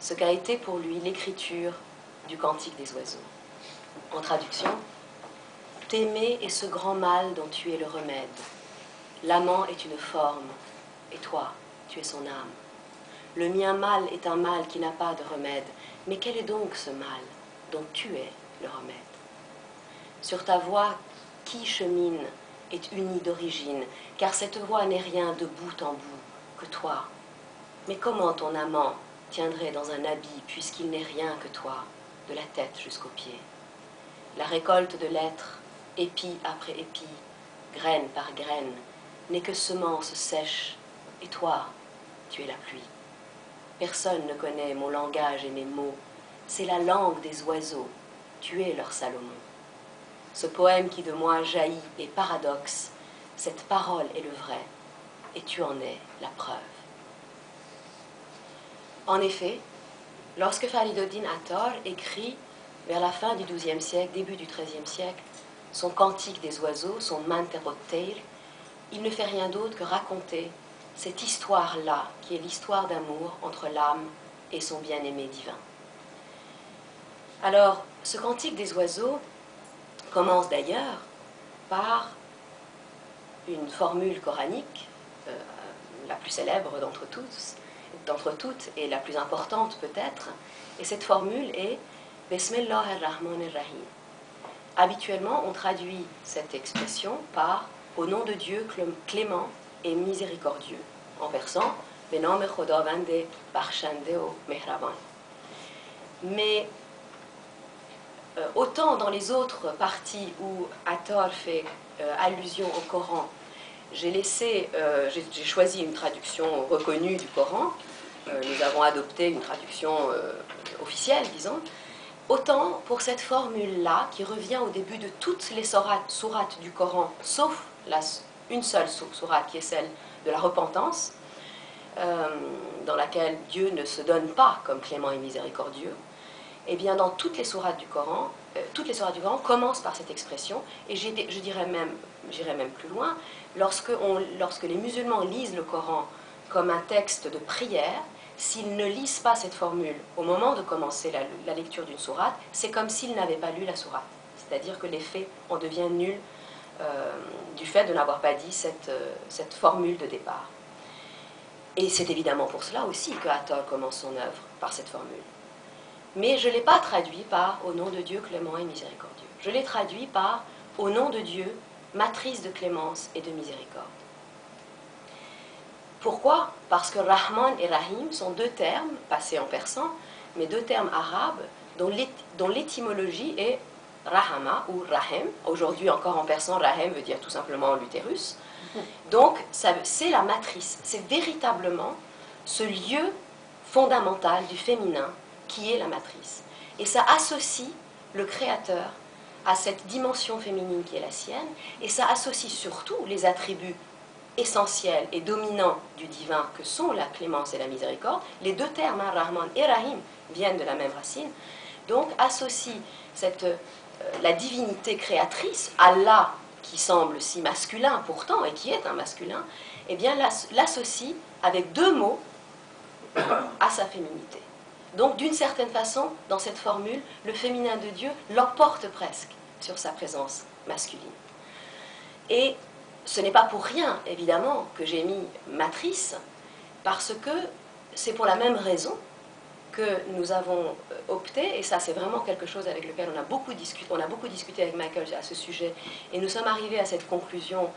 ce qu'a été pour lui l'écriture du Cantique des oiseaux. En traduction, t'aimer est ce grand mal dont tu es le remède. L'amant est une forme, et toi, tu es son âme. Le mien mal est un mal qui n'a pas de remède, mais quel est donc ce mal dont tu es le remède? Sur ta voie, qui chemine est uni d'origine, car cette voie n'est rien de bout en bout que toi. Mais comment ton amant tiendrait dans un habit, puisqu'il n'est rien que toi, de la tête jusqu'aux pieds? La récolte de l'être, épi après épi, graine par graine, n'est que semence sèche, et toi, tu es la pluie. Personne ne connaît mon langage et mes mots, c'est la langue des oiseaux, tu es leur Salomon. Ce poème qui de moi jaillit est paradoxe, cette parole est le vrai, et tu en es la preuve. En effet, lorsque Faridoddin Attar écrit vers la fin du XIIe siècle, début du XIIIe siècle, son Cantique des oiseaux, son Manterot Teir, il ne fait rien d'autre que raconter cette histoire-là, qui est l'histoire d'amour entre l'âme et son bien-aimé divin. Alors, ce Cantique des oiseaux commence d'ailleurs par une formule coranique, la plus célèbre d'entre toutes et la plus importante peut-être, et cette formule est Bismillah ar-Rahman ar-Rahim. Habituellement, on traduit cette expression par au nom de Dieu clément et miséricordieux, en persan Benam Khodavand Bakhshande o Mehraban. Mais autant dans les autres parties où Attar fait allusion au Coran, j'ai choisi une traduction reconnue du Coran, nous avons adopté une traduction officielle, disons, autant pour cette formule-là, qui revient au début de toutes les sourates du Coran, sauf une seule sourate qui est celle de la repentance, dans laquelle Dieu ne se donne pas comme clément et miséricordieux, et bien dans toutes les sourates du Coran, commencent par cette expression, et j'irai même plus loin, lorsque les musulmans lisent le Coran comme un texte de prière, s'ils ne lisent pas cette formule au moment de commencer la lecture d'une sourate, c'est comme s'ils n'avaient pas lu la sourate. C'est-à-dire que l'effet en devient nul du fait de n'avoir pas dit cette formule de départ. Et c'est évidemment pour cela aussi que Attar commence son œuvre par cette formule. Mais je ne l'ai pas traduit par « Au nom de Dieu clément et miséricordieux ». Je l'ai traduit par « Au nom de Dieu, matrice de clémence et de miséricorde ». Pourquoi? Parce que Rahman et Rahim sont deux termes, passés en persan, mais deux termes arabes dont l'étymologie est Rahama ou Rahem. Aujourd'hui encore en persan, Rahem veut dire tout simplement l'utérus. Donc c'est la matrice, c'est véritablement ce lieu fondamental du féminin qui est la matrice. Et ça associe le créateur à cette dimension féminine qui est la sienne, et ça associe surtout les attributs essentiels et dominants du divin que sont la clémence et la miséricorde. Les deux termes, Rahman et Rahim, viennent de la même racine, donc associe la divinité créatrice, Allah, qui semble si masculin pourtant, et qui est un masculin, eh bien l'associe avec deux mots à sa féminité. Donc d'une certaine façon, dans cette formule, le féminin de Dieu l'emporte presque sur sa présence masculine. Et ce n'est pas pour rien, évidemment, que j'ai mis matrice, parce que c'est pour la même raison que nous avons opté, et ça c'est vraiment quelque chose avec lequel on a beaucoup discuté avec Michael à ce sujet, et nous sommes arrivés à cette conclusion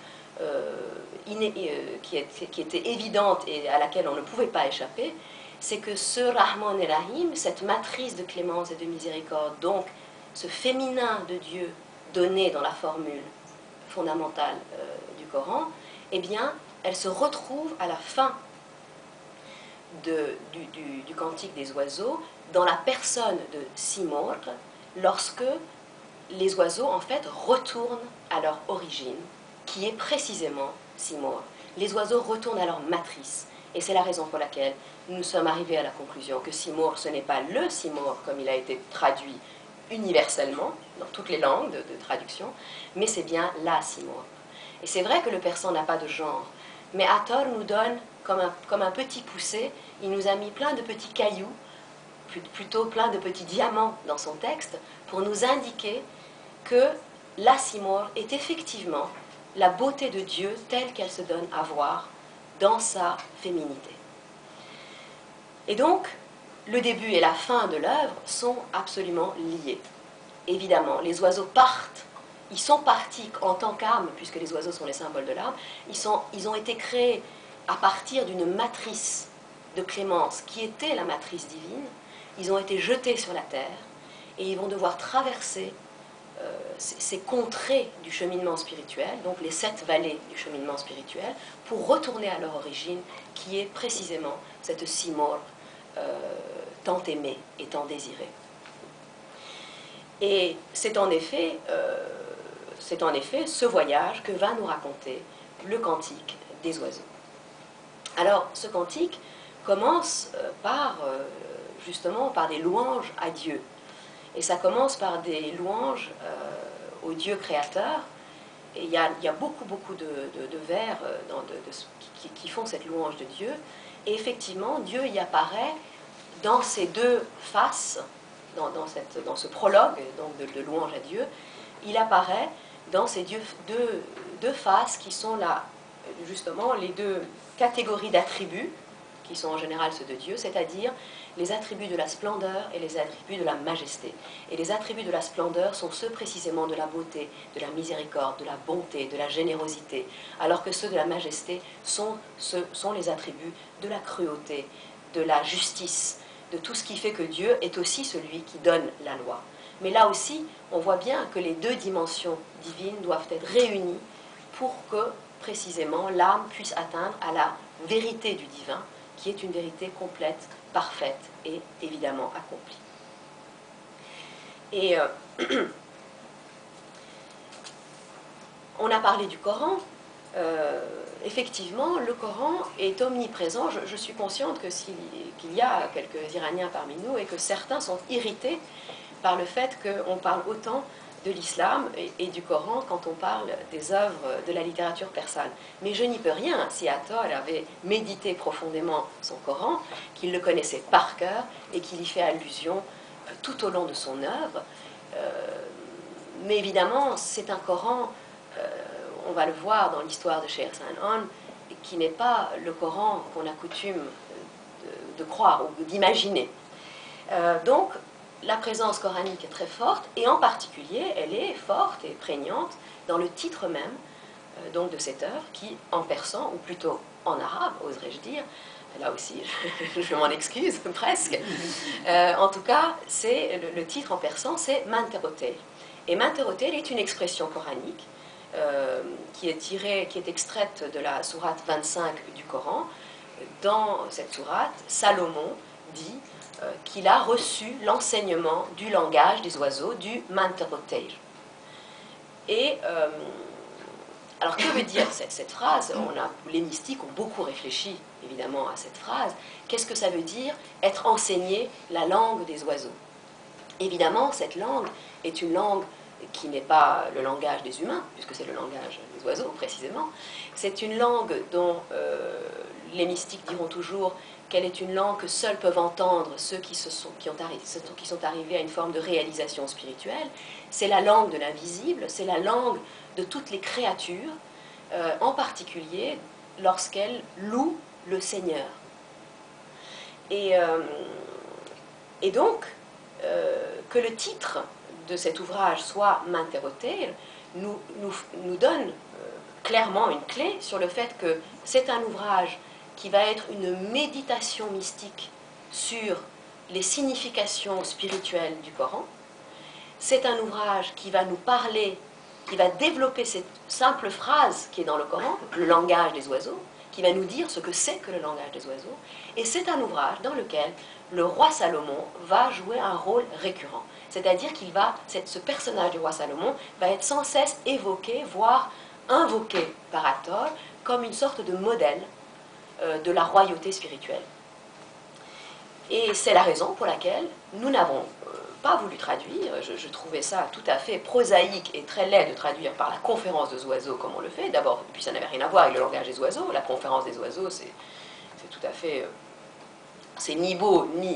qui était évidente et à laquelle on ne pouvait pas échapper, c'est que ce Rahman et Rahim, cette matrice de clémence et de miséricorde, donc ce féminin de Dieu donné dans la formule fondamentale du Coran, eh bien, elle se retrouve à la fin du Cantique des oiseaux dans la personne de Simorgh, lorsque les oiseaux, en fait, retournent à leur origine, qui est précisément Simorgh. Les oiseaux retournent à leur matrice. Et c'est la raison pour laquelle nous sommes arrivés à la conclusion que Simorgh, ce n'est pas le Simorgh comme il a été traduit universellement dans toutes les langues de traduction, mais c'est bien la Simorgh. Et c'est vrai que le persan n'a pas de genre, mais Attar nous donne comme un petit poussé, il nous a mis plein de petits cailloux plutôt plein de petits diamants dans son texte, pour nous indiquer que la Simor est effectivement la beauté de Dieu telle qu'elle se donne à voir dans sa féminité. Et donc, le début et la fin de l'œuvre sont absolument liés. Évidemment, les oiseaux partent, ils sont partis en tant qu'âme, puisque les oiseaux sont les symboles de l'âme, ils ont été créés à partir d'une matrice de clémence qui était la matrice divine. Ils ont été jetés sur la terre et ils vont devoir traverser ces contrées du cheminement spirituel, donc les 7 vallées du cheminement spirituel, pour retourner à leur origine, qui est précisément cette Simor tant aimée et tant désirée. Et c'est en effet ce voyage que va nous raconter le cantique des oiseaux. Alors, ce cantique commence justement par des louanges à Dieu. Et ça commence par des louanges au Dieu créateur. Et il y a beaucoup de vers qui font cette louange de Dieu. Et effectivement, Dieu y apparaît dans ces deux faces, dans ce prologue donc de louange à Dieu. Il apparaît dans ces deux faces qui sont là, justement, les deux catégories d'attributs, qui sont en général ceux de Dieu, c'est-à-dire les attributs de la splendeur et les attributs de la majesté. Et les attributs de la splendeur sont ceux précisément de la beauté, de la miséricorde, de la bonté, de la générosité, alors que ceux de la majesté sont les attributs de la cruauté, de la justice, de tout ce qui fait que Dieu est aussi celui qui donne la loi. Mais là aussi, on voit bien que les deux dimensions divines doivent être réunies pour que, précisément, l'âme puisse atteindre à la vérité du divin, qui est une vérité complète, parfaite et évidemment accomplie. Et on a parlé du Coran. Effectivement, le Coran est omniprésent. Je suis consciente qu'il y a quelques Iraniens parmi nous et que certains sont irrités par le fait qu'on parle autant de l'islam et du Coran quand on parle des œuvres de la littérature persane. Mais je n'y peux rien. Si Attol avait médité profondément son Coran, qu'il le connaissait par cœur et qu'il y fait allusion tout au long de son œuvre. Mais évidemment, c'est un Coran, on va le voir dans l'histoire de Scheherazade, qui n'est pas le Coran qu'on a coutume de croire ou d'imaginer. Donc, la présence coranique est très forte, et en particulier, elle est forte et prégnante dans le titre même donc de cette œuvre, qui, en persan, ou plutôt en arabe, oserais-je dire, là aussi, je m'en excuse, presque, en tout cas, le titre en persan, c'est Manterotel. Et Manterotel est une expression coranique qui est extraite de la sourate 25 du Coran. Dans cette sourate, Salomon dit qu'il a reçu l'enseignement du langage des oiseaux, du Manterotel. Et alors que veut dire cette phrase? Les mystiques ont beaucoup réfléchi évidemment à cette phrase. Qu'est-ce que ça veut dire être enseigné la langue des oiseaux? Évidemment, cette langue est une langue qui n'est pas le langage des humains, puisque c'est le langage des oiseaux précisément. C'est une langue dont les mystiques diront toujours qu'elle est une langue que seuls peuvent entendre ceux qui sont arrivés à une forme de réalisation spirituelle. C'est la langue de l'invisible, c'est la langue de toutes les créatures, en particulier lorsqu'elles louent le Seigneur. Et donc, que le titre de cet ouvrage soit Manterotel nous donne clairement une clé sur le fait que c'est un ouvrage qui va être une méditation mystique sur les significations spirituelles du Coran. C'est un ouvrage qui va nous parler, qui va développer cette simple phrase qui est dans le Coran, le langage des oiseaux, qui va nous dire ce que c'est que le langage des oiseaux. Et c'est un ouvrage dans lequel le roi Salomon va jouer un rôle récurrent. C'est-à-dire ce personnage du roi Salomon va être sans cesse évoqué, voire invoqué par Attol comme une sorte de modèle de la royauté spirituelle. Et c'est la raison pour laquelle nous n'avons pas voulu traduire. Je trouvais ça tout à fait prosaïque et très laid de traduire par la conférence des oiseaux comme on le fait. D'abord, puis ça n'avait rien à voir avec le langage des oiseaux. La conférence des oiseaux, c'est tout à fait... c'est ni beau, ni